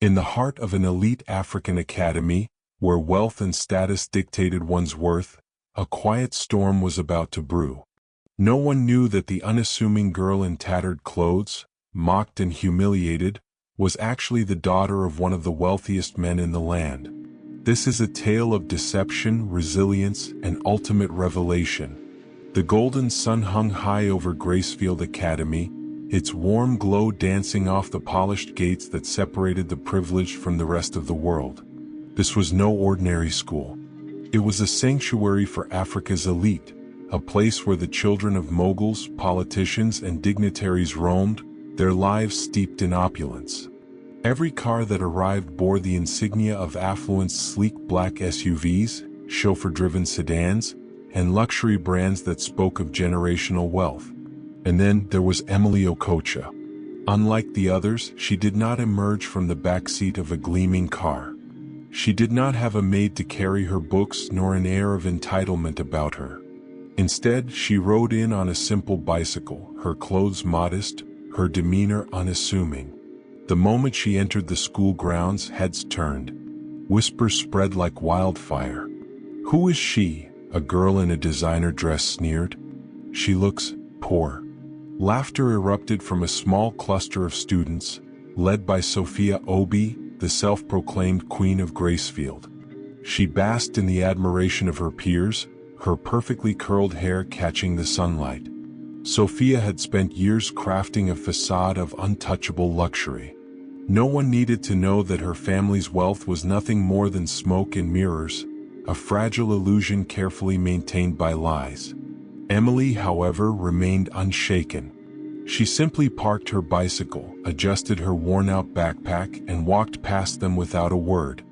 In the heart of an elite African academy, where wealth and status dictated one's worth, a quiet storm was about to brew. No one knew that the unassuming girl in tattered clothes, mocked and humiliated, was actually the daughter of one of the wealthiest men in the land. This is a tale of deception, resilience, and ultimate revelation. The golden sun hung high over Gracefield Academy, its warm glow dancing off the polished gates that separated the privileged from the rest of the world. This was no ordinary school. It was a sanctuary for Africa's elite, a place where the children of moguls, politicians, and dignitaries roamed, their lives steeped in opulence. Every car that arrived bore the insignia of affluence: sleek black SUVs, chauffeur-driven sedans, and luxury brands that spoke of generational wealth. And then there was Emily Okocha. Unlike the others, she did not emerge from the backseat of a gleaming car. She did not have a maid to carry her books nor an air of entitlement about her. Instead, she rode in on a simple bicycle, her clothes modest, her demeanor unassuming. The moment she entered the school grounds, heads turned. Whispers spread like wildfire. "Who is she?" a girl in a designer dress sneered. "She looks poor." Laughter erupted from a small cluster of students, led by Sophia Obi, the self-proclaimed Queen of Gracefield. She basked in the admiration of her peers, her perfectly curled hair catching the sunlight. Sophia had spent years crafting a facade of untouchable luxury. No one needed to know that her family's wealth was nothing more than smoke and mirrors, a fragile illusion carefully maintained by lies. Emily, however, remained unshaken. She simply parked her bicycle, adjusted her worn-out backpack, and walked past them without a word.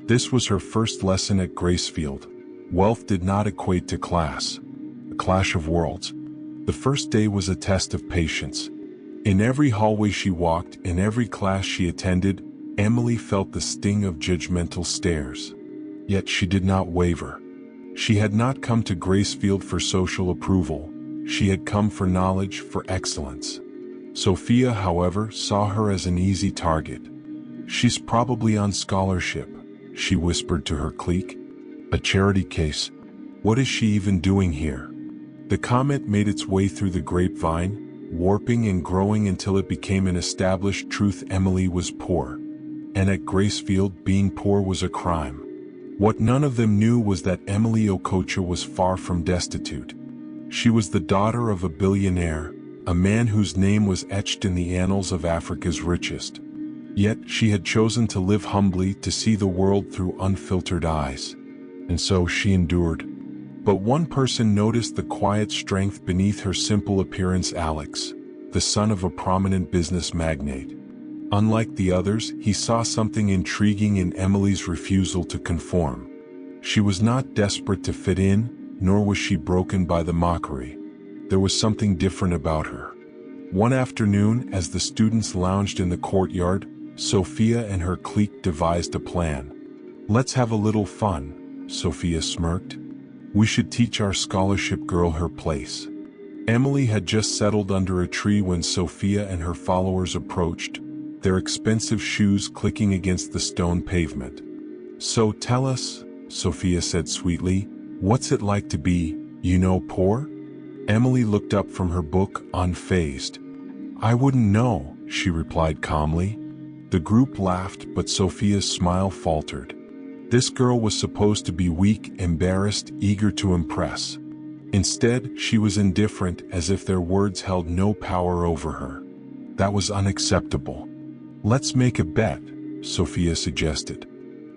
This was her first lesson at Gracefield. Wealth did not equate to class. A clash of worlds. The first day was a test of patience. In every hallway she walked, in every class she attended, Emily felt the sting of judgmental stares. Yet she did not waver. She had not come to Gracefield for social approval. She had come for knowledge, for excellence. Sophia, however, saw her as an easy target. "She's probably on scholarship," she whispered to her clique. "A charity case. What is she even doing here?" The comment made its way through the grapevine, warping and growing until it became an established truth: Emily was poor. And at Gracefield, being poor was a crime. What none of them knew was that Emily Okocha was far from destitute. She was the daughter of a billionaire, a man whose name was etched in the annals of Africa's richest. Yet she had chosen to live humbly, to see the world through unfiltered eyes. And so she endured. But one person noticed the quiet strength beneath her simple appearance: Alex, the son of a prominent business magnate. Unlike the others, he saw something intriguing in Emily's refusal to conform. She was not desperate to fit in, nor was she broken by the mockery. There was something different about her. One afternoon, as the students lounged in the courtyard, Sophia and her clique devised a plan. "Let's have a little fun," Sophia smirked. "We should teach our scholarship girl her place." Emily had just settled under a tree when Sophia and her followers approached, their expensive shoes clicking against the stone pavement. "So tell us," Sophia said sweetly, "what's it like to be, poor?" Emily looked up from her book, unfazed. "I wouldn't know," she replied calmly. The group laughed, but Sophia's smile faltered. This girl was supposed to be weak, embarrassed, eager to impress. Instead, she was indifferent, as if their words held no power over her. That was unacceptable. "Let's make a bet," Sophia suggested.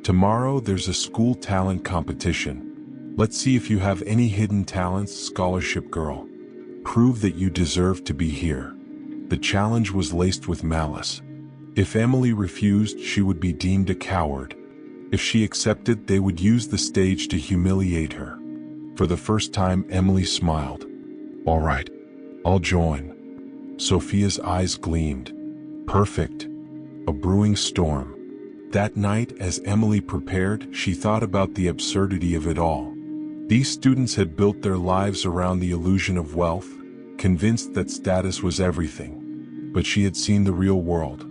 "Tomorrow there's a school talent competition. Let's see if you have any hidden talents, scholarship girl. Prove that you deserve to be here." The challenge was laced with malice. If Emily refused, she would be deemed a coward. If she accepted, they would use the stage to humiliate her. For the first time, Emily smiled. "All right, I'll join." Sophia's eyes gleamed. Perfect. A brewing storm. That night, as Emily prepared, she thought about the absurdity of it all. These students had built their lives around the illusion of wealth, convinced that status was everything. But she had seen the real world.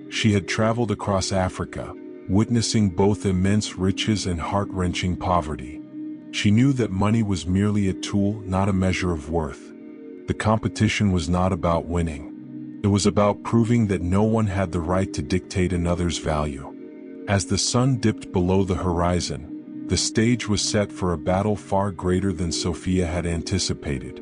She had traveled across Africa, witnessing both immense riches and heart-wrenching poverty. She knew that money was merely a tool, not a measure of worth. The competition was not about winning. It was about proving that no one had the right to dictate another's value. As the sun dipped below the horizon, the stage was set for a battle far greater than Sophia had anticipated.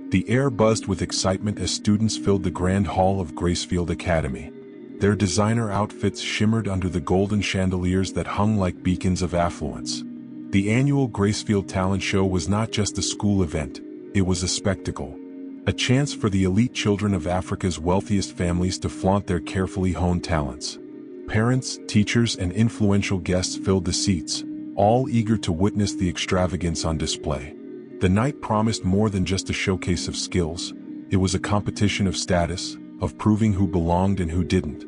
The air buzzed with excitement as students filled the grand hall of Gracefield Academy. Their designer outfits shimmered under the golden chandeliers that hung like beacons of affluence. The annual Gracefield Talent Show was not just a school event, it was a spectacle. A chance for the elite children of Africa's wealthiest families to flaunt their carefully honed talents. Parents, teachers, and influential guests filled the seats, all eager to witness the extravagance on display. The night promised more than just a showcase of skills. It was a competition of status, of proving who belonged and who didn't.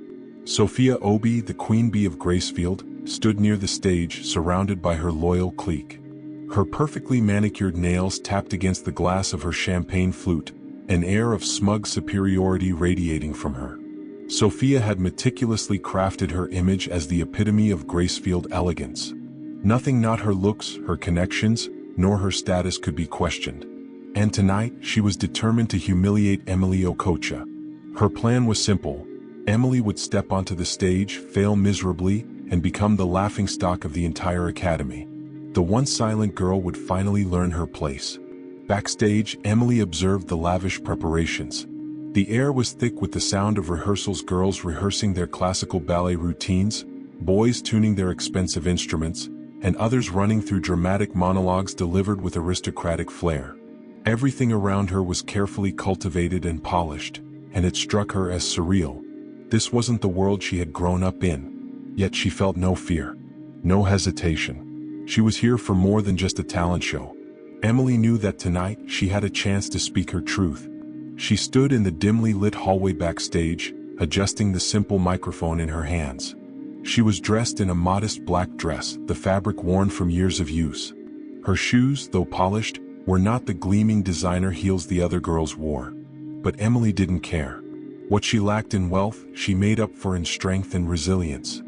Sophia Obi, the queen bee of Gracefield, stood near the stage, surrounded by her loyal clique. Her perfectly manicured nails tapped against the glass of her champagne flute, an air of smug superiority radiating from her. Sophia had meticulously crafted her image as the epitome of Gracefield elegance. Nothing, not her looks, her connections, nor her status could be questioned. And tonight, she was determined to humiliate Emily Okocha. Her plan was simple. Emily would step onto the stage, fail miserably, and become the laughingstock of the entire academy. The once silent girl would finally learn her place. Backstage, Emily observed the lavish preparations. The air was thick with the sound of rehearsals, girls rehearsing their classical ballet routines, boys tuning their expensive instruments, and others running through dramatic monologues delivered with aristocratic flair. Everything around her was carefully cultivated and polished, and it struck her as surreal. This wasn't the world she had grown up in, yet she felt no fear, no hesitation. She was here for more than just a talent show. Emily knew that tonight she had a chance to speak her truth. She stood in the dimly lit hallway backstage, adjusting the simple microphone in her hands. She was dressed in a modest black dress, the fabric worn from years of use. Her shoes, though polished, were not the gleaming designer heels the other girls wore. But Emily didn't care. What she lacked in wealth, she made up for in strength and resilience.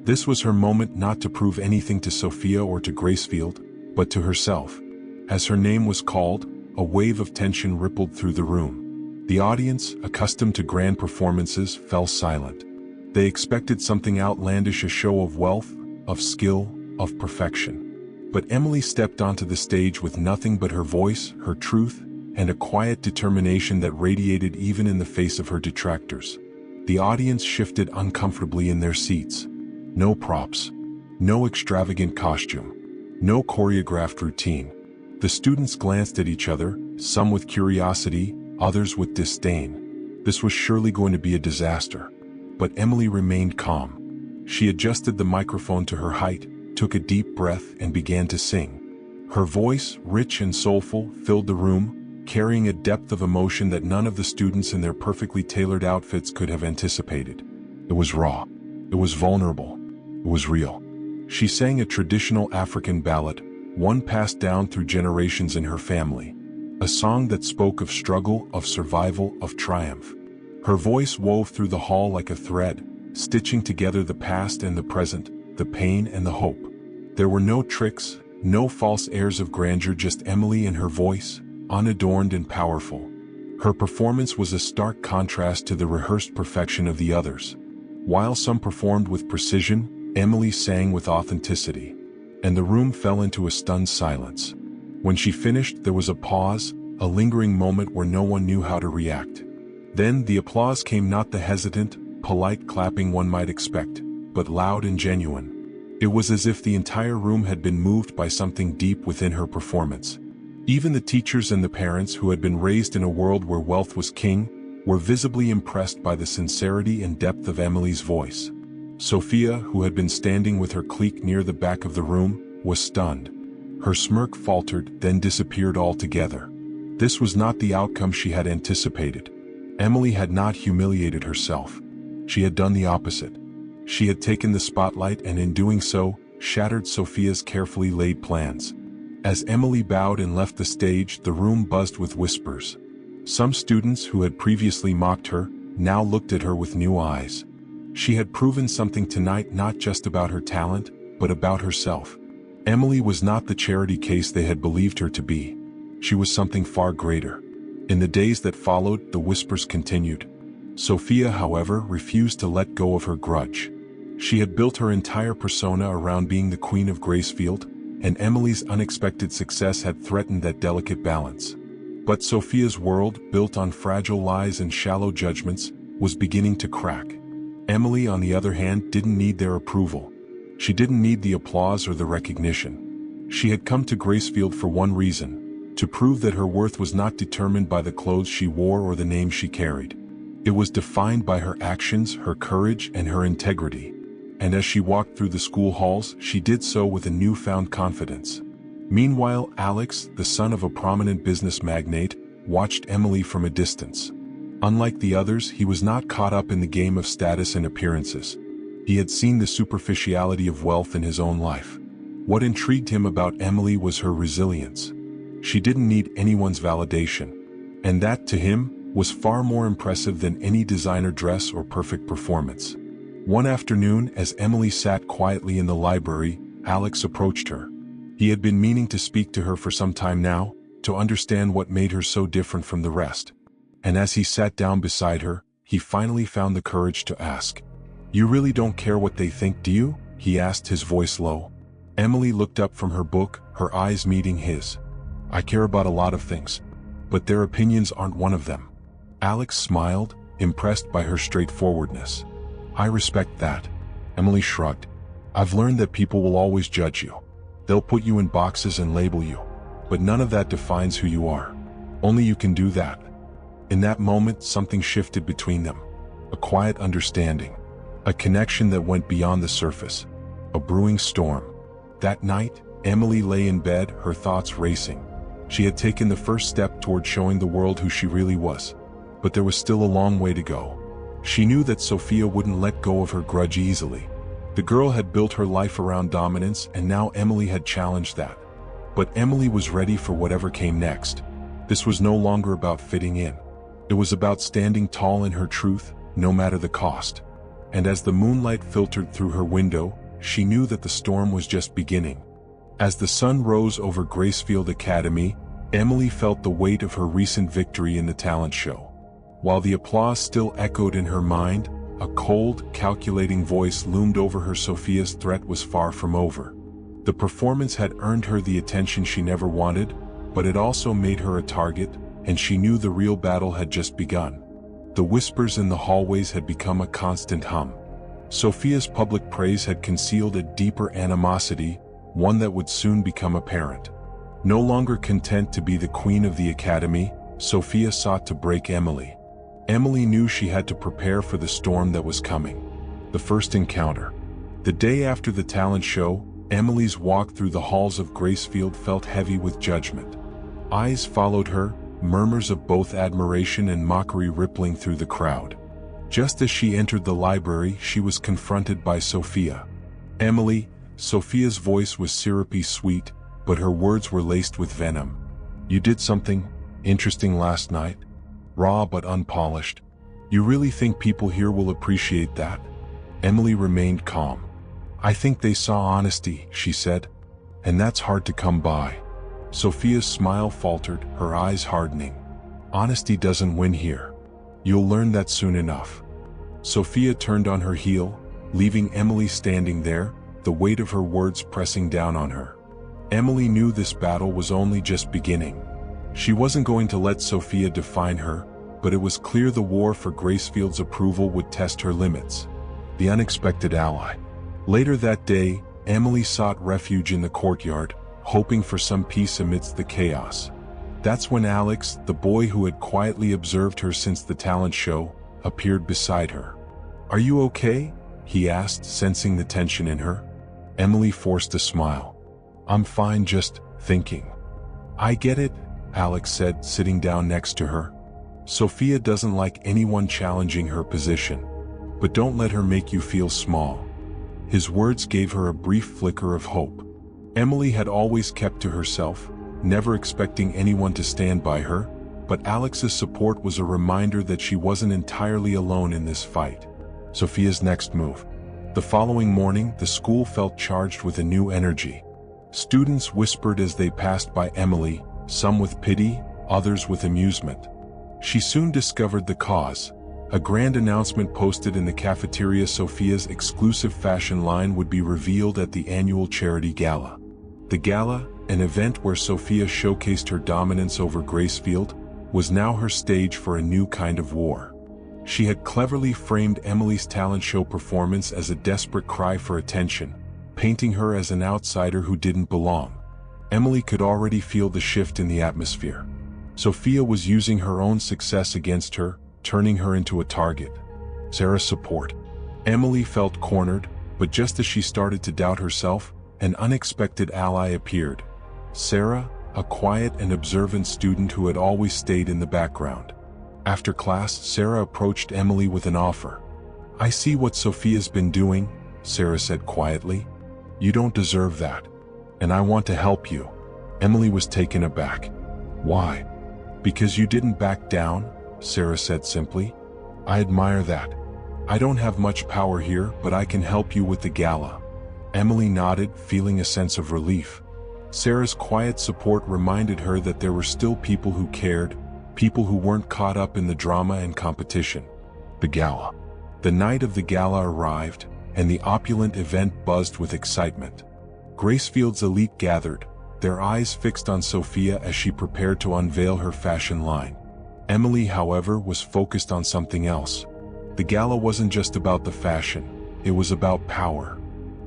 This was her moment, not to prove anything to Sophia or to Gracefield, but to herself. As her name was called, a wave of tension rippled through the room. The audience, accustomed to grand performances, fell silent. They expected something outlandish, a show of wealth, of skill, of perfection. But Emily stepped onto the stage with nothing but her voice, her truth, and a quiet determination that radiated even in the face of her detractors. The audience shifted uncomfortably in their seats. No props, no extravagant costume, no choreographed routine. The students glanced at each other, some with curiosity, others with disdain. This was surely going to be a disaster. But Emily remained calm. She adjusted the microphone to her height, took a deep breath, and began to sing. Her voice, rich and soulful, filled the room, carrying a depth of emotion that none of the students in their perfectly tailored outfits could have anticipated. It was raw. It was vulnerable. It was real. She sang a traditional African ballad, one passed down through generations in her family. A song that spoke of struggle, of survival, of triumph. Her voice wove through the hall like a thread, stitching together the past and the present, the pain and the hope. There were no tricks, no false airs of grandeur, just Emily and her voice, unadorned and powerful. Her performance was a stark contrast to the rehearsed perfection of the others. While some performed with precision, Emily sang with authenticity. And the room fell into a stunned silence. When she finished, there was a pause, a lingering moment where no one knew how to react. Then the applause came, not the hesitant, polite clapping one might expect, but loud and genuine. It was as if the entire room had been moved by something deep within her performance. Even the teachers and the parents, who had been raised in a world where wealth was king, were visibly impressed by the sincerity and depth of Emily's voice. Sophia, who had been standing with her clique near the back of the room, was stunned. Her smirk faltered, then disappeared altogether. This was not the outcome she had anticipated. Emily had not humiliated herself. She had done the opposite. She had taken the spotlight and, in doing so, shattered Sophia's carefully laid plans. As Emily bowed and left the stage, the room buzzed with whispers. Some students who had previously mocked her now looked at her with new eyes. She had proven something tonight, not just about her talent, but about herself. Emily was not the charity case they had believed her to be. She was something far greater. In the days that followed, the whispers continued. Sophia, however, refused to let go of her grudge. She had built her entire persona around being the queen of Gracefield, and Emily's unexpected success had threatened that delicate balance. But Sophia's world, built on fragile lies and shallow judgments, was beginning to crack. Emily, on the other hand, didn't need their approval. She didn't need the applause or the recognition. She had come to Gracefield for one reason: to prove that her worth was not determined by the clothes she wore or the name she carried. It was defined by her actions, her courage, and her integrity. And as she walked through the school halls, she did so with a newfound confidence. Meanwhile, Alex, the son of a prominent business magnate, watched Emily from a distance. Unlike the others, he was not caught up in the game of status and appearances. He had seen the superficiality of wealth in his own life. What intrigued him about Emily was her resilience. She didn't need anyone's validation. And that, to him, was far more impressive than any designer dress or perfect performance. One afternoon, as Emily sat quietly in the library, Alex approached her. He had been meaning to speak to her for some time now, to understand what made her so different from the rest. And as he sat down beside her, he finally found the courage to ask. "You really don't care what they think, do you?" he asked, his voice low. Emily looked up from her book, her eyes meeting his. "I care about a lot of things, but their opinions aren't one of them." Alex smiled, impressed by her straightforwardness. "I respect that." Emily shrugged. "I've learned that people will always judge you. They'll put you in boxes and label you. But none of that defines who you are. Only you can do that." In that moment, something shifted between them. A quiet understanding. A connection that went beyond the surface. A brewing storm. That night, Emily lay in bed, her thoughts racing. She had taken the first step toward showing the world who she really was. But there was still a long way to go. She knew that Sophia wouldn't let go of her grudge easily. The girl had built her life around dominance, and now Emily had challenged that. But Emily was ready for whatever came next. This was no longer about fitting in. It was about standing tall in her truth, no matter the cost. And as the moonlight filtered through her window, she knew that the storm was just beginning. As the sun rose over Gracefield Academy, Emily felt the weight of her recent victory in the talent show. While the applause still echoed in her mind, a cold, calculating voice loomed over her. Sophia's threat was far from over. The performance had earned her the attention she never wanted, but it also made her a target, and she knew the real battle had just begun. The whispers in the hallways had become a constant hum. Sophia's public praise had concealed a deeper animosity, one that would soon become apparent. No longer content to be the queen of the academy, Sophia sought to break Emily. Emily knew she had to prepare for the storm that was coming. The first encounter. The day after the talent show, Emily's walk through the halls of Gracefield felt heavy with judgment. Eyes followed her, murmurs of both admiration and mockery rippling through the crowd. Just as she entered the library, she was confronted by Sophia. "Emily," Sophia's voice was syrupy sweet, but her words were laced with venom. "You did something interesting last night. Raw but unpolished. You really think people here will appreciate that?" Emily remained calm. "I think they saw honesty," she said. "And that's hard to come by." Sophia's smile faltered, her eyes hardening. "Honesty doesn't win here. You'll learn that soon enough." Sophia turned on her heel, leaving Emily standing there, the weight of her words pressing down on her. Emily knew this battle was only just beginning. She wasn't going to let Sophia define her, but it was clear the war for Gracefield's approval would test her limits. The unexpected ally. Later that day, Emily sought refuge in the courtyard, hoping for some peace amidst the chaos. That's when Alex, the boy who had quietly observed her since the talent show, appeared beside her. "Are you okay?" he asked, sensing the tension in her. Emily forced a smile. "I'm fine, just thinking." "I get it," Alex said, sitting down next to her. "Sophia doesn't like anyone challenging her position. But don't let her make you feel small." His words gave her a brief flicker of hope. Emily had always kept to herself, never expecting anyone to stand by her, but Alex's support was a reminder that she wasn't entirely alone in this fight. Sophia's next move. The following morning, the school felt charged with a new energy. Students whispered as they passed by Emily, some with pity, others with amusement. She soon discovered the cause. A grand announcement posted in the cafeteria: Sophia's exclusive fashion line would be revealed at the annual charity gala. The gala, an event where Sophia showcased her dominance over Gracefield, was now her stage for a new kind of war. She had cleverly framed Emily's talent show performance as a desperate cry for attention, painting her as an outsider who didn't belong. Emily could already feel the shift in the atmosphere. Sophia was using her own success against her, turning her into a target. Sarah's support. Emily felt cornered, but just as she started to doubt herself, an unexpected ally appeared. Sarah, a quiet and observant student who had always stayed in the background. After class, Sarah approached Emily with an offer. "I see what Sophia's been doing," Sarah said quietly. "You don't deserve that. And I want to help you." Emily was taken aback. "Why?" "Because you didn't back down," Sarah said simply. "I admire that. I don't have much power here, but I can help you with the gala." Emily nodded, feeling a sense of relief. Sarah's quiet support reminded her that there were still people who cared, people who weren't caught up in the drama and competition. The gala. The night of the gala arrived, and the opulent event buzzed with excitement. Gracefield's elite gathered, their eyes fixed on Sophia as she prepared to unveil her fashion line. Emily, however, was focused on something else. The gala wasn't just about the fashion, it was about power.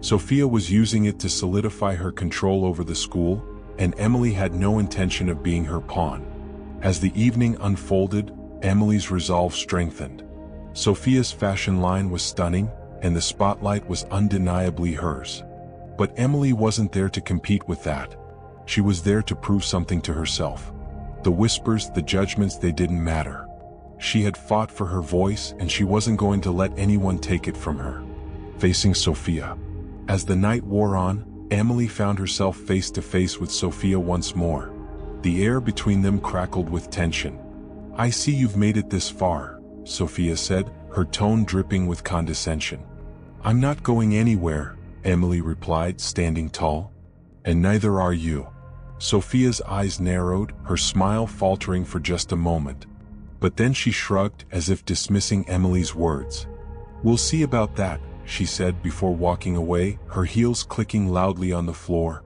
Sophia was using it to solidify her control over the school, and Emily had no intention of being her pawn. As the evening unfolded, Emily's resolve strengthened. Sophia's fashion line was stunning, and the spotlight was undeniably hers. But Emily wasn't there to compete with that. She was there to prove something to herself. The whispers, the judgments, they didn't matter. She had fought for her voice, and she wasn't going to let anyone take it from her. Facing Sophia. As the night wore on, Emily found herself face to face with Sophia once more. The air between them crackled with tension. "I see you've made it this far," Sophia said, her tone dripping with condescension. "I'm not going anywhere," Emily replied, standing tall. "And neither are you." Sophia's eyes narrowed, her smile faltering for just a moment. But then she shrugged, as if dismissing Emily's words. "We'll see about that," she said before walking away, her heels clicking loudly on the floor.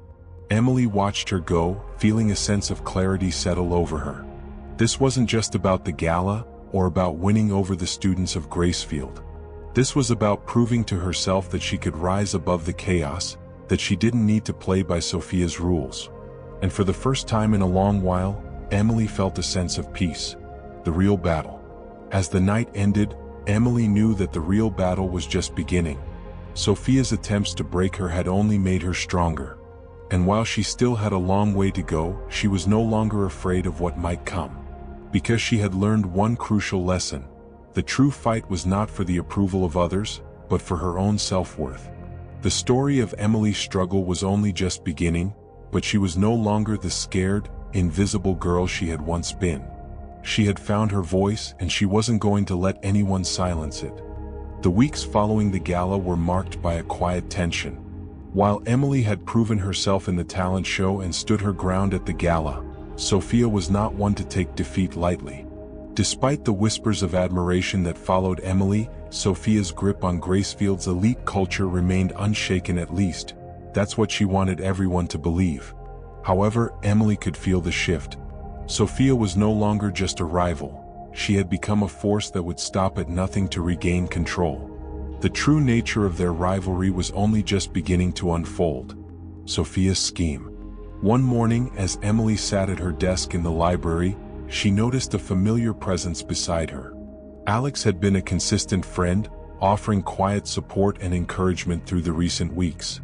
Emily watched her go, feeling a sense of clarity settle over her. This wasn't just about the gala, or about winning over the students of Gracefield. This was about proving to herself that she could rise above the chaos, that she didn't need to play by Sophia's rules. And for the first time in a long while, Emily felt a sense of peace. The real battle. As the night ended, Emily knew that the real battle was just beginning. Sophia's attempts to break her had only made her stronger. And while she still had a long way to go, she was no longer afraid of what might come. Because she had learned one crucial lesson. The true fight was not for the approval of others, but for her own self-worth. The story of Emily's struggle was only just beginning, but she was no longer the scared, invisible girl she had once been. She had found her voice, and she wasn't going to let anyone silence it. The weeks following the gala were marked by a quiet tension. While Emily had proven herself in the talent show and stood her ground at the gala, Sophia was not one to take defeat lightly. Despite the whispers of admiration that followed Emily, Sophia's grip on Gracefield's elite culture remained unshaken. At least, that's what she wanted everyone to believe. However, Emily could feel the shift. Sophia was no longer just a rival. She had become a force that would stop at nothing to regain control. The true nature of their rivalry was only just beginning to unfold. Sophia's scheme. One morning, as Emily sat at her desk in the library, she noticed a familiar presence beside her. Alex had been a consistent friend, offering quiet support and encouragement through the recent weeks.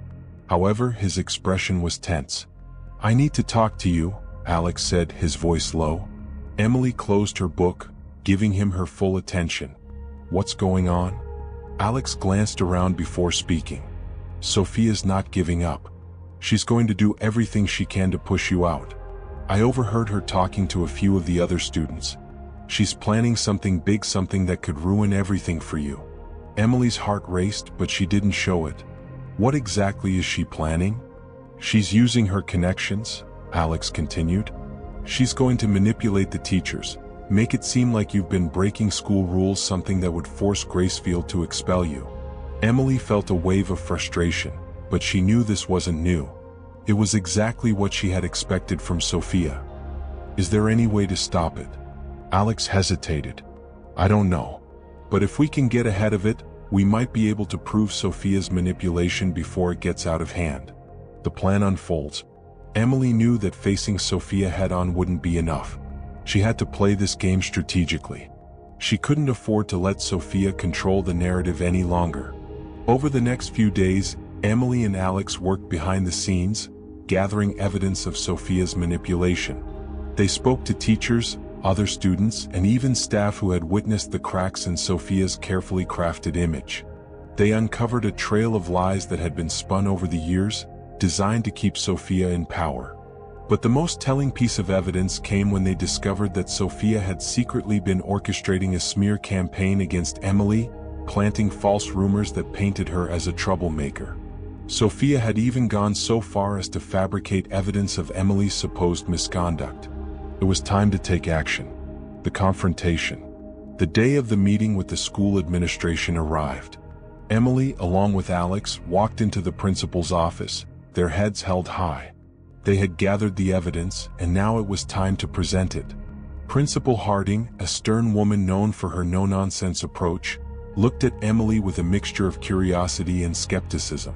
However, his expression was tense. "I need to talk to you," Alex said, his voice low. Emily closed her book, giving him her full attention. "What's going on?" Alex glanced around before speaking. "Sophia's not giving up. She's going to do everything she can to push you out. I overheard her talking to a few of the other students. She's planning something big, something that could ruin everything for you." Emily's heart raced, but she didn't show it. What exactly is she planning? She's using her connections, Alex continued. She's going to manipulate the teachers, make it seem like you've been breaking school rules, something that would force Gracefield to expel you. Emily felt a wave of frustration, but she knew this wasn't new. It was exactly what she had expected from Sophia. Is there any way to stop it? Alex hesitated. I don't know. But if we can get ahead of it, we might be able to prove Sophia's manipulation before it gets out of hand. The plan unfolds. Emily knew that facing Sophia head-on wouldn't be enough. She had to play this game strategically. She couldn't afford to let Sophia control the narrative any longer. Over the next few days, Emily and Alex worked behind the scenes, gathering evidence of Sophia's manipulation. They spoke to teachers, other students, and even staff who had witnessed the cracks in Sophia's carefully crafted image. They uncovered a trail of lies that had been spun over the years, designed to keep Sophia in power. But the most telling piece of evidence came when they discovered that Sophia had secretly been orchestrating a smear campaign against Emily, planting false rumors that painted her as a troublemaker. Sophia had even gone so far as to fabricate evidence of Emily's supposed misconduct. It was time to take action. The confrontation. The day of the meeting with the school administration arrived. Emily, along with Alex, walked into the principal's office, their heads held high. They had gathered the evidence, and now it was time to present it. Principal Harding, a stern woman known for her no-nonsense approach, looked at Emily with a mixture of curiosity and skepticism.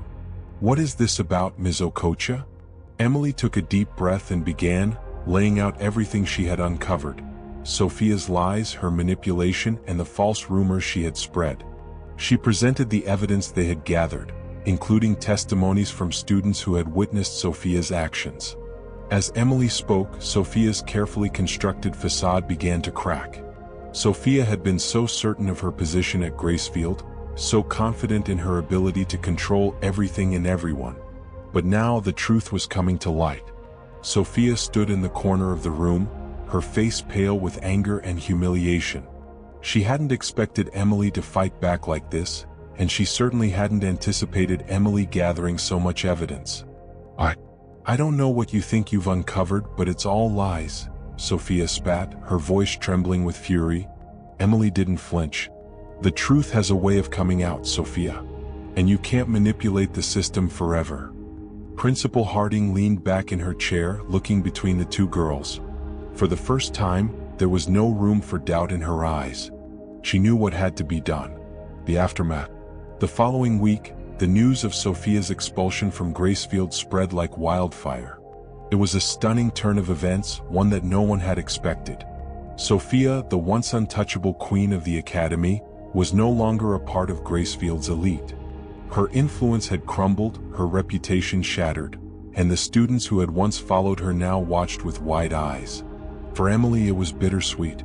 What is this about, Ms. Okocha? Emily took a deep breath and began, laying out everything she had uncovered. Sophia's lies, her manipulation, and the false rumors she had spread. She presented the evidence they had gathered, including testimonies from students who had witnessed Sophia's actions. As Emily spoke, Sophia's carefully constructed facade began to crack. Sophia had been so certain of her position at Gracefield, so confident in her ability to control everything and everyone. But now the truth was coming to light. Sophia stood in the corner of the room, her face pale with anger and humiliation. She hadn't expected Emily to fight back like this, and she certainly hadn't anticipated Emily gathering so much evidence. I don't know what you think you've uncovered, but it's all lies, Sophia spat, her voice trembling with fury. Emily didn't flinch. The truth has a way of coming out, Sophia. And you can't manipulate the system forever. Principal Harding leaned back in her chair, looking between the two girls. For the first time, there was no room for doubt in her eyes. She knew what had to be done. The aftermath. The following week, the news of Sophia's expulsion from Gracefield spread like wildfire. It was a stunning turn of events, one that no one had expected. Sophia, the once untouchable queen of the academy, was no longer a part of Gracefield's elite. Her influence had crumbled, her reputation shattered, and the students who had once followed her now watched with wide eyes. For Emily, it was bittersweet.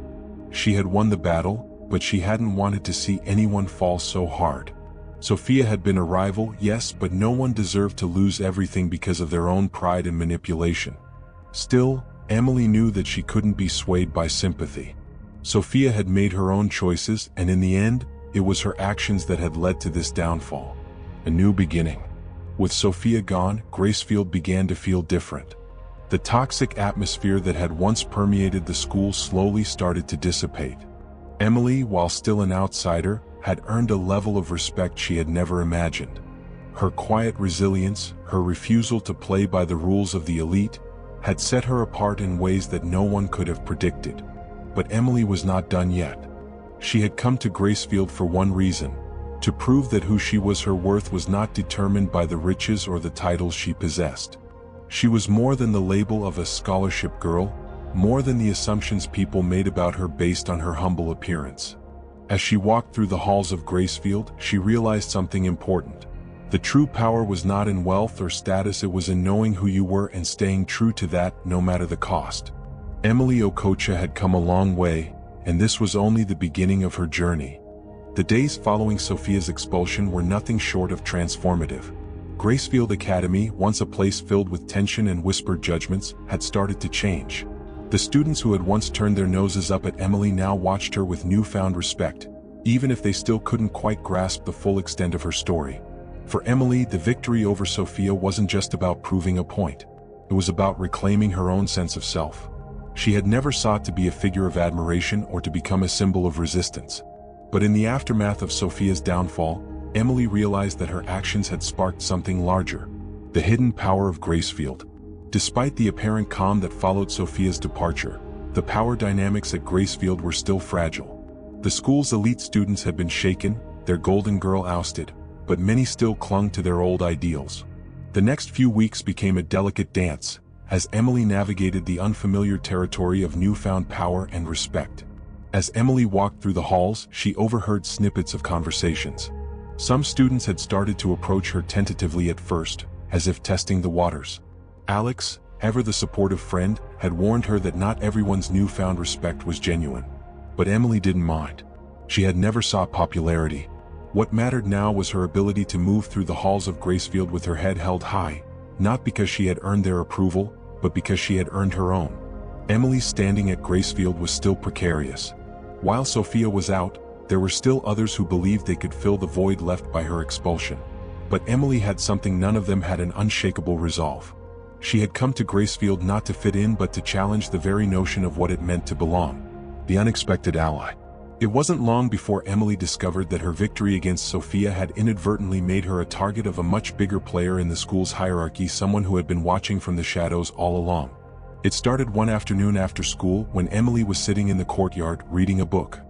She had won the battle, but she hadn't wanted to see anyone fall so hard. Sophia had been a rival, yes, but no one deserved to lose everything because of their own pride and manipulation. Still, Emily knew that she couldn't be swayed by sympathy. Sophia had made her own choices, and in the end, it was her actions that had led to this downfall. A new beginning. With Sophia gone, Gracefield began to feel different. The toxic atmosphere that had once permeated the school slowly started to dissipate. Emily, while still an outsider, had earned a level of respect she had never imagined. Her quiet resilience, her refusal to play by the rules of the elite, had set her apart in ways that no one could have predicted. But Emily was not done yet. She had come to Gracefield for one reason: to prove that who she was, her worth was not determined by the riches or the titles she possessed. She was more than the label of a scholarship girl, more than the assumptions people made about her based on her humble appearance. As she walked through the halls of Gracefield, she realized something important. The true power was not in wealth or status, it was in knowing who you were and staying true to that, no matter the cost. Emily Okocha had come a long way, and this was only the beginning of her journey. The days following Sophia's expulsion were nothing short of transformative. Gracefield Academy, once a place filled with tension and whispered judgments, had started to change. The students who had once turned their noses up at Emily now watched her with newfound respect. even if they still couldn't quite grasp the full extent of her story. For Emily, the victory over Sophia wasn't just about proving a point. It was about reclaiming her own sense of self. She had never sought to be a figure of admiration or to become a symbol of resistance. But in the aftermath of Sophia's downfall, Emily realized that her actions had sparked something larger: the hidden power of Gracefield. Despite the apparent calm that followed Sophia's departure, the power dynamics at Gracefield were still fragile. The school's elite students had been shaken, their golden girl ousted, but many still clung to their old ideals. The next few weeks became a delicate dance, as Emily navigated the unfamiliar territory of newfound power and respect. As Emily walked through the halls, she overheard snippets of conversations. Some students had started to approach her tentatively at first, as if testing the waters. Alex, ever the supportive friend, had warned her that not everyone's newfound respect was genuine. But Emily didn't mind. She had never sought popularity. What mattered now was her ability to move through the halls of Gracefield with her head held high, not because she had earned their approval, but because she had earned her own. Emily's standing at Gracefield was still precarious. While Sophia was out, there were still others who believed they could fill the void left by her expulsion. But Emily had something none of them had: an unshakable resolve. She had come to Gracefield not to fit in but to challenge the very notion of what it meant to belong. The unexpected ally. It wasn't long before Emily discovered that her victory against Sophia had inadvertently made her a target of a much bigger player in the school's hierarchy, someone who had been watching from the shadows all along. It started one afternoon after school when Emily was sitting in the courtyard reading a book.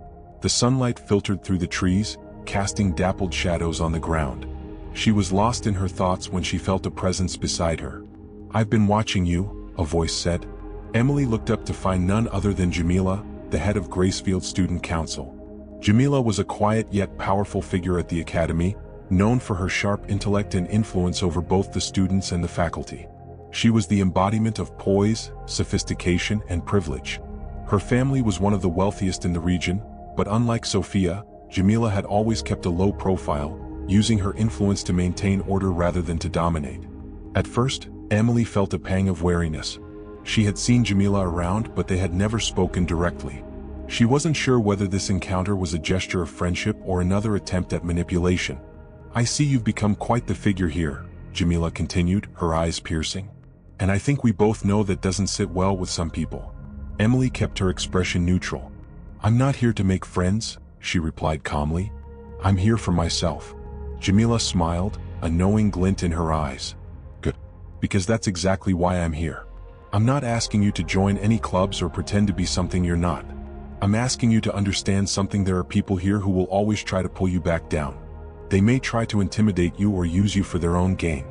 The sunlight filtered through the trees, casting dappled shadows on the ground. She was lost in her thoughts when she felt a presence beside her. "I've been watching you," a voice said. Emily looked up to find none other than Jamila, the head of Gracefield Student Council. Jamila was a quiet yet powerful figure at the academy, known for her sharp intellect and influence over both the students and the faculty. She was the embodiment of poise, sophistication, and privilege. Her family was one of the wealthiest in the region, but unlike Sophia, Jamila had always kept a low profile, using her influence to maintain order rather than to dominate. At first, Emily felt a pang of wariness. She had seen Jamila around, but they had never spoken directly. She wasn't sure whether this encounter was a gesture of friendship or another attempt at manipulation. "I see you've become quite the figure here," Jamila continued, her eyes piercing. "And I think we both know that doesn't sit well with some people." Emily kept her expression neutral. "I'm not here to make friends," she replied calmly. "I'm here for myself." Jamila smiled, a knowing glint in her eyes. "Good. Because that's exactly why I'm here. I'm not asking you to join any clubs or pretend to be something you're not. I'm asking you to understand something: there are people here who will always try to pull you back down. They may try to intimidate you or use you for their own gain.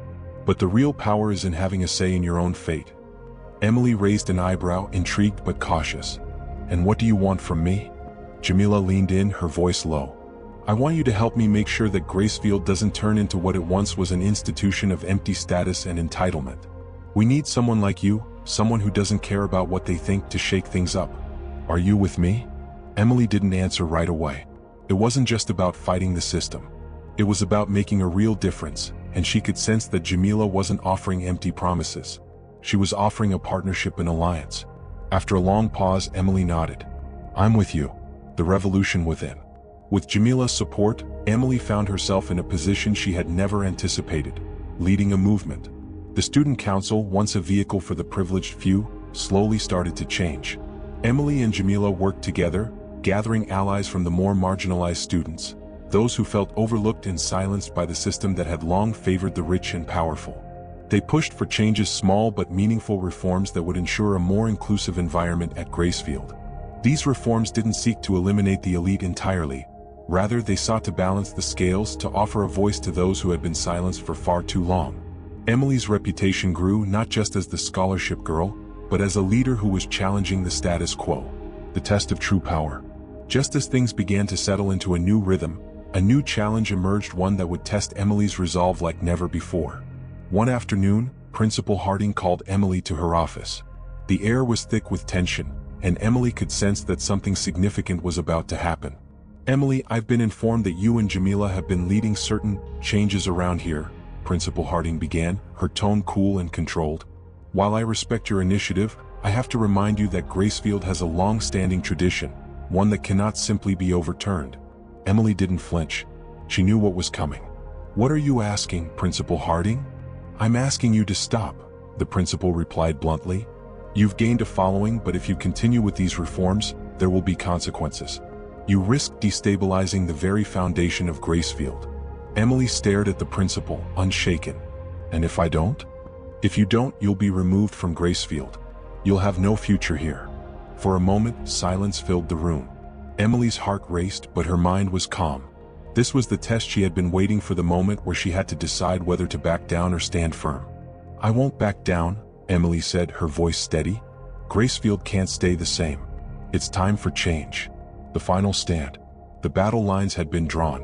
But the real power is in having a say in your own fate." Emily raised an eyebrow, intrigued but cautious. "And what do you want from me?" Jamila leaned in, her voice low. "I want you to help me make sure that Gracefield doesn't turn into what it once was: an institution of empty status and entitlement. We need someone like you, someone who doesn't care about what they think, to shake things up. Are you with me?" Emily didn't answer right away. It wasn't just about fighting the system. It was about making a real difference, and she could sense that Jamila wasn't offering empty promises. She was offering a partnership, an alliance. After a long pause, Emily nodded. "I'm with you." The revolution within. With Jamila's support, Emily found herself in a position she had never anticipated: leading a movement. The student council, once a vehicle for the privileged few, slowly started to change. Emily and Jamila worked together, gathering allies from the more marginalized students, those who felt overlooked and silenced by the system that had long favored the rich and powerful. They pushed for changes, small but meaningful reforms that would ensure a more inclusive environment at Gracefield. These reforms didn't seek to eliminate the elite entirely. Rather, they sought to balance the scales, to offer a voice to those who had been silenced for far too long. Emily's reputation grew, not just as the scholarship girl, but as a leader who was challenging the status quo. The test of true power. Just as things began to settle into a new rhythm, a new challenge emerged, one that would test Emily's resolve like never before. One afternoon, Principal Harding called Emily to her office. The air was thick with tension, and Emily could sense that something significant was about to happen. "Emily, I've been informed that you and Jamila have been leading certain changes around here," Principal Harding began, her tone cool and controlled. "While I respect your initiative, I have to remind you that Gracefield has a long-standing tradition, one that cannot simply be overturned." Emily didn't flinch. She knew what was coming. "What are you asking, Principal Harding?" "I'm asking you to stop," the principal replied bluntly. "You've gained a following, but if you continue with these reforms, there will be consequences. You risk destabilizing the very foundation of Gracefield." Emily stared at the principal, unshaken. "And if I don't?" "If you don't, you'll be removed from Gracefield. You'll have no future here." For a moment, silence filled the room. Emily's heart raced, but her mind was calm. This was the test she had been waiting for, the moment where she had to decide whether to back down or stand firm. "I won't back down," Emily said, her voice steady. "Gracefield can't stay the same. It's time for change." The final stand. The battle lines had been drawn.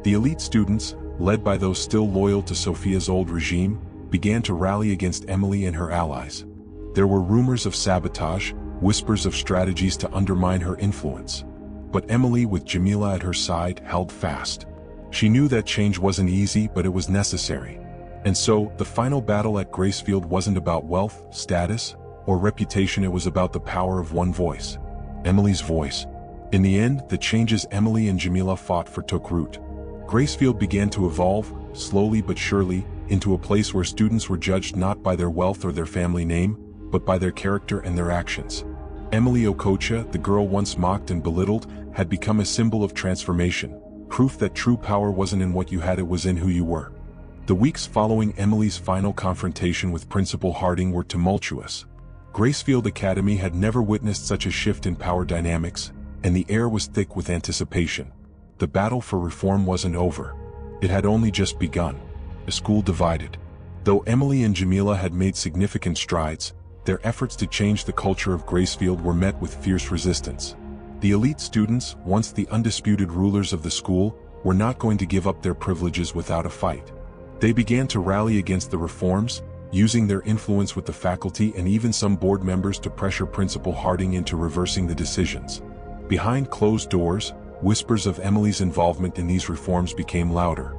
The elite students, led by those still loyal to Sophia's old regime, began to rally against Emily and her allies. There were rumors of sabotage, whispers of strategies to undermine her influence. But Emily, with Jamila at her side, held fast. She knew that change wasn't easy, but it was necessary. And so, the final battle at Gracefield wasn't about wealth, status, or reputation. It was about the power of one voice. Emily's voice. In the end, the changes Emily and Jamila fought for took root. Gracefield began to evolve, slowly but surely, into a place where students were judged not by their wealth or their family name, but by their character and their actions. Emily Okocha, the girl once mocked and belittled, had become a symbol of transformation, proof that true power wasn't in what you had, it was in who you were. The weeks following Emily's final confrontation with Principal Harding were tumultuous. Gracefield Academy had never witnessed such a shift in power dynamics, and the air was thick with anticipation. The battle for reform wasn't over. It had only just begun. A school divided. Though Emily and Jamila had made significant strides, their efforts to change the culture of Gracefield were met with fierce resistance. The elite students, once the undisputed rulers of the school, were not going to give up their privileges without a fight. They began to rally against the reforms, using their influence with the faculty and even some board members to pressure Principal Harding into reversing the decisions. Behind closed doors, whispers of Emily's involvement in these reforms became louder.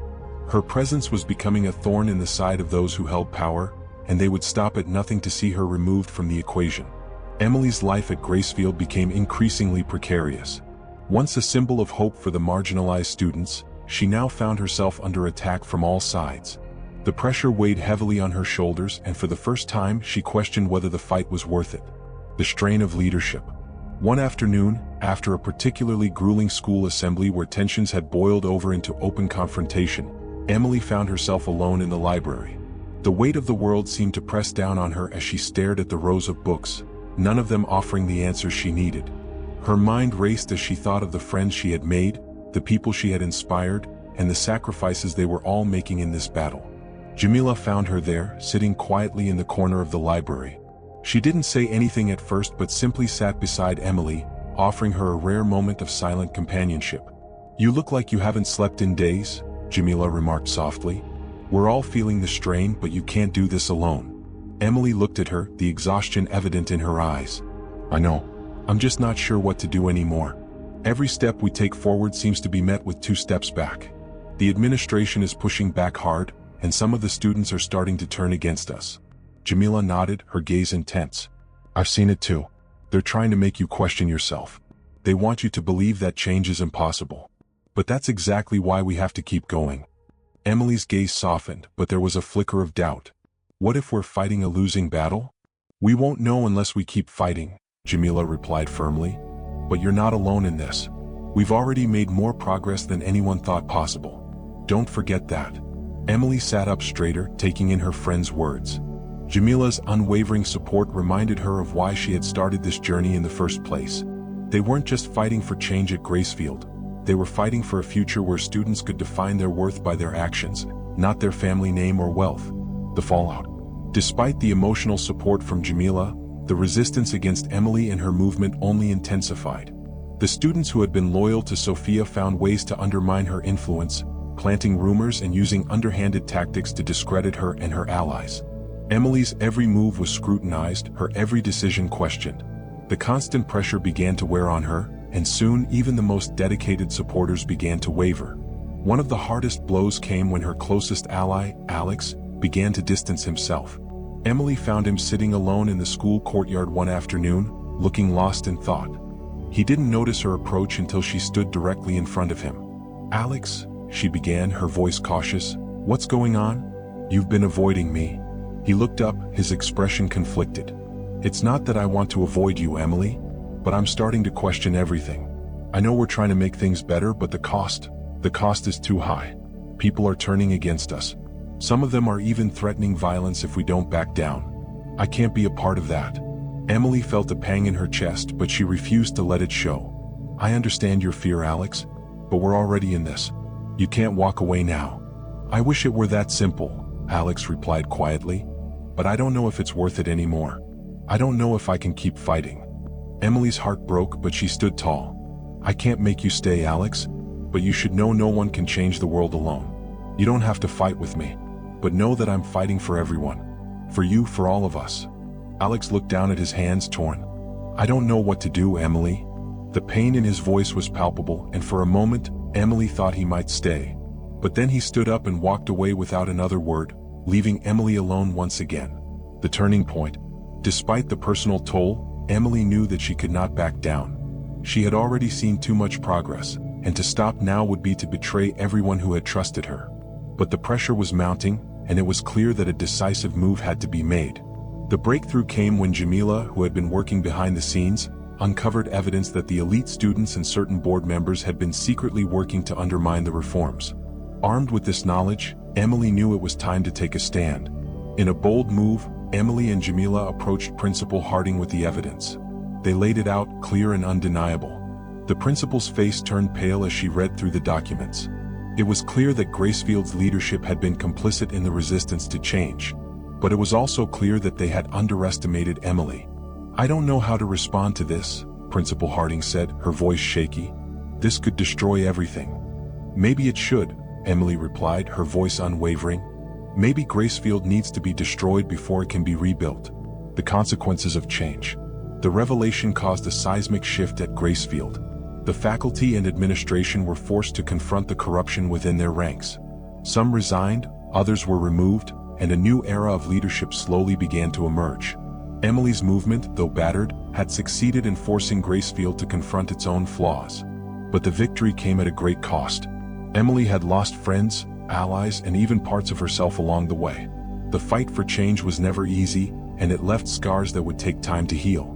Her presence was becoming a thorn in the side of those who held power, and they would stop at nothing to see her removed from the equation. Emily's life at Gracefield became increasingly precarious. Once a symbol of hope for the marginalized students, she now found herself under attack from all sides. The pressure weighed heavily on her shoulders, and for the first time she questioned whether the fight was worth it. The strain of leadership. One afternoon, after a particularly grueling school assembly where tensions had boiled over into open confrontation, Emily found herself alone in the library. The weight of the world seemed to press down on her as she stared at the rows of books, none of them offering the answers she needed. Her mind raced as she thought of the friends she had made, the people she had inspired, and the sacrifices they were all making in this battle. Jamila found her there, sitting quietly in the corner of the library. She didn't say anything at first but simply sat beside Emily, offering her a rare moment of silent companionship. "You look like you haven't slept in days," Jamila remarked softly. "We're all feeling the strain, but you can't do this alone." Emily looked at her, the exhaustion evident in her eyes. "I know. I'm just not sure what to do anymore. Every step we take forward seems to be met with 2 steps back. The administration is pushing back hard, and some of the students are starting to turn against us." Jamila nodded, her gaze intense. "I've seen it too. They're trying to make you question yourself. They want you to believe that change is impossible. But that's exactly why we have to keep going." Emily's gaze softened, but there was a flicker of doubt. "What if we're fighting a losing battle?" "We won't know unless we keep fighting," Jamila replied firmly. "But you're not alone in this. We've already made more progress than anyone thought possible. Don't forget that." Emily sat up straighter, taking in her friend's words. Jamila's unwavering support reminded her of why she had started this journey in the first place. They weren't just fighting for change at Gracefield. They were fighting for a future where students could define their worth by their actions, not their family name or wealth. The fallout. Despite the emotional support from Jamila, the resistance against Emily and her movement only intensified. The students who had been loyal to Sophia found ways to undermine her influence, planting rumors and using underhanded tactics to discredit her and her allies. Emily's every move was scrutinized, her every decision questioned. The constant pressure began to wear on her, and soon even the most dedicated supporters began to waver. One of the hardest blows came when her closest ally, Alex, began to distance himself. Emily found him sitting alone in the school courtyard one afternoon, looking lost in thought. He didn't notice her approach until she stood directly in front of him. Alex, she began, her voice cautious, what's going on? You've been avoiding me. He looked up, his expression conflicted. It's not that I want to avoid you, Emily, but I'm starting to question everything. I know we're trying to make things better, but the cost is too high. People are turning against us. Some of them are even threatening violence if we don't back down. I can't be a part of that. Emily felt a pang in her chest, but she refused to let it show. I understand your fear, Alex, but we're already in this. You can't walk away now. I wish it were that simple, Alex replied quietly, but I don't know if it's worth it anymore. I don't know if I can keep fighting. Emily's heart broke, but she stood tall. I can't make you stay, Alex, but you should know no one can change the world alone. You don't have to fight with me, but know that I'm fighting for everyone. For you, for all of us. Alex looked down at his hands, torn. I don't know what to do, Emily. The pain in his voice was palpable, and for a moment, Emily thought he might stay. But then he stood up and walked away without another word, leaving Emily alone once again. The turning point. Despite the personal toll, Emily knew that she could not back down. She had already seen too much progress, and to stop now would be to betray everyone who had trusted her. But the pressure was mounting, and it was clear that a decisive move had to be made. The breakthrough came when Jamila, who had been working behind the scenes, uncovered evidence that the elite students and certain board members had been secretly working to undermine the reforms. Armed with this knowledge, Emily knew it was time to take a stand. In a bold move, Emily and Jamila approached Principal Harding with the evidence. They laid it out, clear and undeniable. The principal's face turned pale as she read through the documents. It was clear that Gracefield's leadership had been complicit in the resistance to change. But it was also clear that they had underestimated Emily. I don't know how to respond to this, Principal Harding said, her voice shaky. This could destroy everything. Maybe it should, Emily replied, her voice unwavering. Maybe Gracefield needs to be destroyed before it can be rebuilt. The consequences of change. The revelation caused a seismic shift at Gracefield. The faculty and administration were forced to confront the corruption within their ranks. Some resigned, others were removed, and a new era of leadership slowly began to emerge. Emily's movement, though battered, had succeeded in forcing Gracefield to confront its own flaws. But the victory came at a great cost. Emily had lost friends, allies, and even parts of herself along the way. The fight for change was never easy, and it left scars that would take time to heal.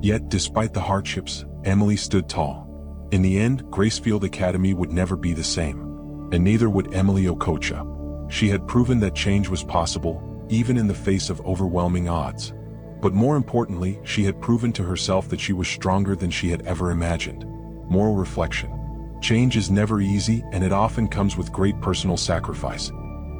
Yet, despite the hardships, Emily stood tall. In the end, Gracefield Academy would never be the same. And neither would Emily Okocha. She had proven that change was possible, even in the face of overwhelming odds. But more importantly, she had proven to herself that she was stronger than she had ever imagined. Moral reflection. Change is never easy, and it often comes with great personal sacrifice.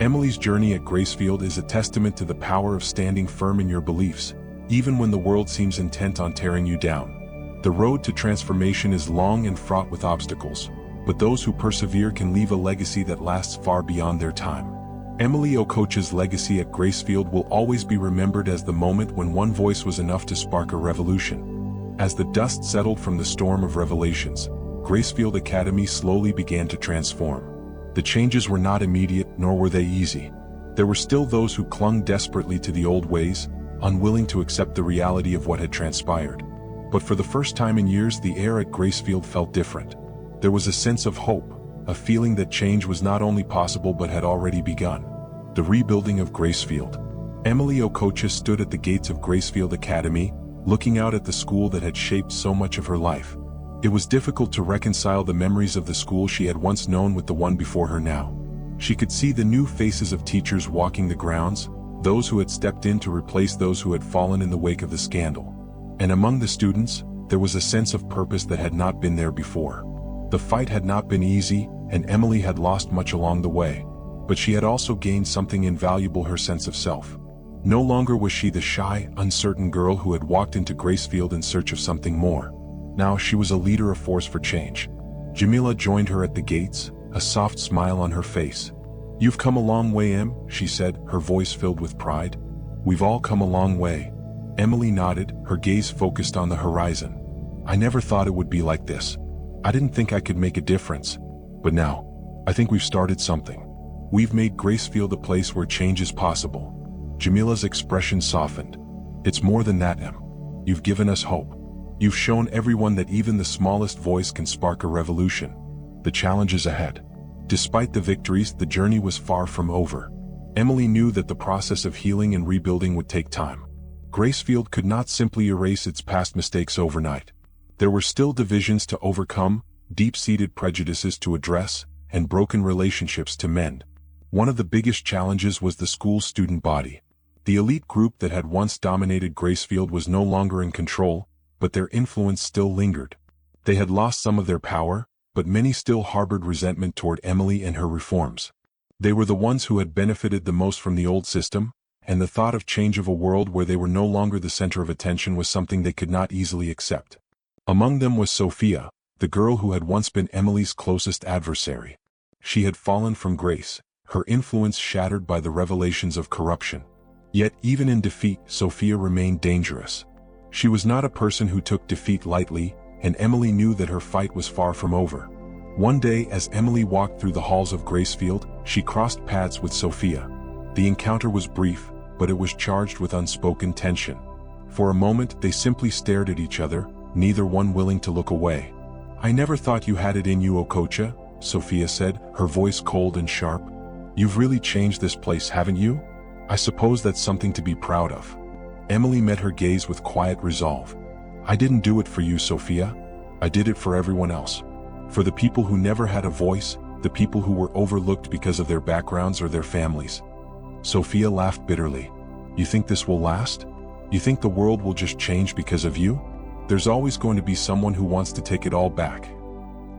Emily's journey at Gracefield is a testament to the power of standing firm in your beliefs, even when the world seems intent on tearing you down. The road to transformation is long and fraught with obstacles, but those who persevere can leave a legacy that lasts far beyond their time. Emily Okocha's legacy at Gracefield will always be remembered as the moment when one voice was enough to spark a revolution. As the dust settled from the storm of revelations, Gracefield Academy slowly began to transform. The changes were not immediate, nor were they easy. There were still those who clung desperately to the old ways, unwilling to accept the reality of what had transpired. But for the first time in years, the air at Gracefield felt different. There was a sense of hope, a feeling that change was not only possible but had already begun. The rebuilding of Gracefield. Emily Okocha stood at the gates of Gracefield Academy, looking out at the school that had shaped so much of her life. It was difficult to reconcile the memories of the school she had once known with the one before her now. She could see the new faces of teachers walking the grounds, those who had stepped in to replace those who had fallen in the wake of the scandal. And among the students, there was a sense of purpose that had not been there before. The fight had not been easy, and Emily had lost much along the way. But she had also gained something invaluable: her sense of self. No longer was she the shy, uncertain girl who had walked into Gracefield in search of something more. Now she was a leader, a force for change. Jamila joined her at the gates, a soft smile on her face. "You've come a long way, Em," she said, her voice filled with pride. "We've all come a long way." Emily nodded, her gaze focused on the horizon. "I never thought it would be like this. I didn't think I could make a difference. But now, I think we've started something. We've made Gracefield a place where change is possible." Jamila's expression softened. "It's more than that, Em. You've given us hope. You've shown everyone that even the smallest voice can spark a revolution. The challenge is ahead. Despite the victories, the journey was far from over. Emily knew that the process of healing and rebuilding would take time. Gracefield could not simply erase its past mistakes overnight. There were still divisions to overcome, deep-seated prejudices to address, and broken relationships to mend. One of the biggest challenges was the school's student body. The elite group that had once dominated Gracefield was no longer in control, but their influence still lingered. They had lost some of their power, but many still harbored resentment toward Emily and her reforms. They were the ones who had benefited the most from the old system, and the thought of change of a world where they were no longer the center of attention was something they could not easily accept. Among them was Sophia, the girl who had once been Emily's closest adversary. She had fallen from grace, her influence shattered by the revelations of corruption. Yet even in defeat, Sophia remained dangerous. She was not a person who took defeat lightly, and Emily knew that her fight was far from over. One day, as Emily walked through the halls of Gracefield, she crossed paths with Sophia. The encounter was brief, but it was charged with unspoken tension. For a moment, they simply stared at each other, neither one willing to look away. "I never thought you had it in you, Okocha," Sophia said, her voice cold and sharp. "You've really changed this place, haven't you? I suppose that's something to be proud of." Emily met her gaze with quiet resolve. "I didn't do it for you, Sophia. I did it for everyone else. For the people who never had a voice, the people who were overlooked because of their backgrounds or their families." Sophia laughed bitterly. "You think this will last? You think the world will just change because of you? There's always going to be someone who wants to take it all back."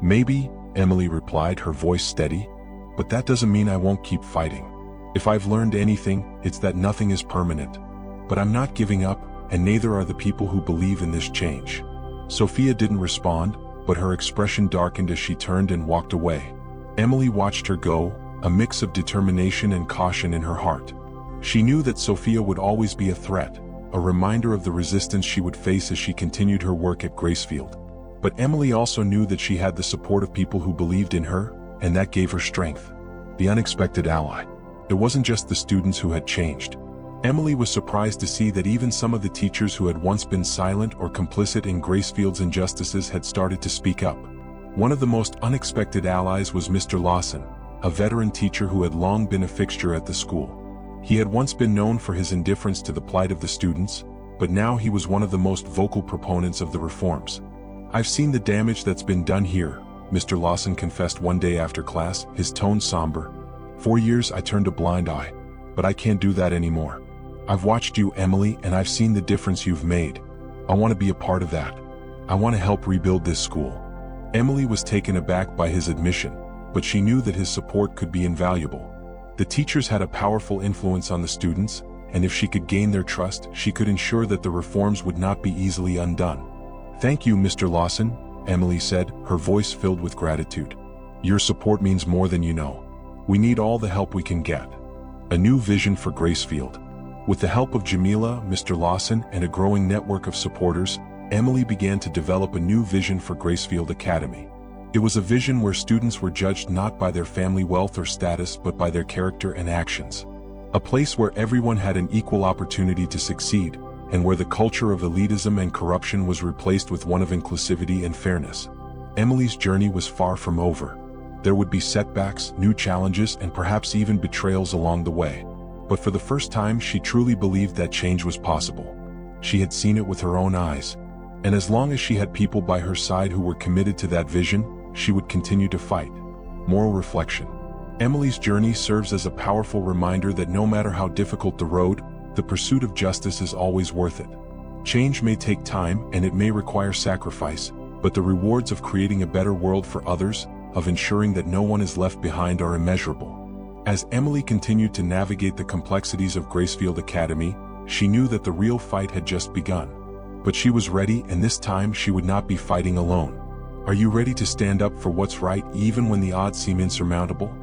"Maybe," Emily replied, her voice steady, "but that doesn't mean I won't keep fighting. If I've learned anything, it's that nothing is permanent. But I'm not giving up, and neither are the people who believe in this change." Sophia didn't respond, but her expression darkened as she turned and walked away. Emily watched her go, a mix of determination and caution in her heart. She knew that Sophia would always be a threat, a reminder of the resistance she would face as she continued her work at Gracefield. But Emily also knew that she had the support of people who believed in her, and that gave her strength. The unexpected ally. It wasn't just the students who had changed. Emily was surprised to see that even some of the teachers who had once been silent or complicit in Gracefield's injustices had started to speak up. One of the most unexpected allies was Mr. Lawson, a veteran teacher who had long been a fixture at the school. He had once been known for his indifference to the plight of the students, but now he was one of the most vocal proponents of the reforms. "I've seen the damage that's been done here," Mr. Lawson confessed one day after class, his tone somber. "For years I turned a blind eye, but I can't do that anymore. I've watched you, Emily, and I've seen the difference you've made. I want to be a part of that. I want to help rebuild this school." Emily was taken aback by his admission, but she knew that his support could be invaluable. The teachers had a powerful influence on the students, and if she could gain their trust, she could ensure that the reforms would not be easily undone. "Thank you, Mr. Lawson," Emily said, her voice filled with gratitude. "Your support means more than you know. We need all the help we can get." A new vision for Gracefield. With the help of Jamila, Mr. Lawson, and a growing network of supporters, Emily began to develop a new vision for Gracefield Academy. It was a vision where students were judged not by their family wealth or status but by their character and actions. A place where everyone had an equal opportunity to succeed, and where the culture of elitism and corruption was replaced with one of inclusivity and fairness. Emily's journey was far from over. There would be setbacks, new challenges, and perhaps even betrayals along the way. But for the first time, she truly believed that change was possible. She had seen it with her own eyes. And as long as she had people by her side who were committed to that vision, she would continue to fight. Moral reflection. Emily's journey serves as a powerful reminder that no matter how difficult the road, the pursuit of justice is always worth it. Change may take time and it may require sacrifice, but the rewards of creating a better world for others, of ensuring that no one is left behind, are immeasurable. As Emily continued to navigate the complexities of Gracefield Academy, she knew that the real fight had just begun. But she was ready, and this time she would not be fighting alone. Are you ready to stand up for what's right even when the odds seem insurmountable?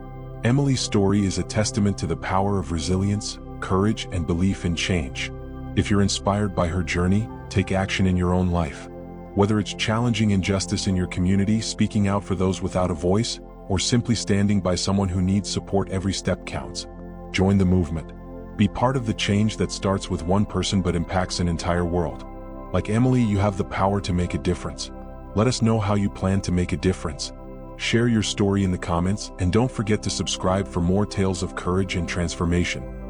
Emily's story is a testament to the power of resilience, courage, and belief in change. If you're inspired by her journey, take action in your own life. Whether it's challenging injustice in your community, speaking out for those without a voice, or simply standing by someone who needs support, every step counts. Join the movement. Be part of the change that starts with one person but impacts an entire world. Like Emily, you have the power to make a difference. Let us know how you plan to make a difference. Share your story in the comments and don't forget to subscribe for more tales of courage and transformation.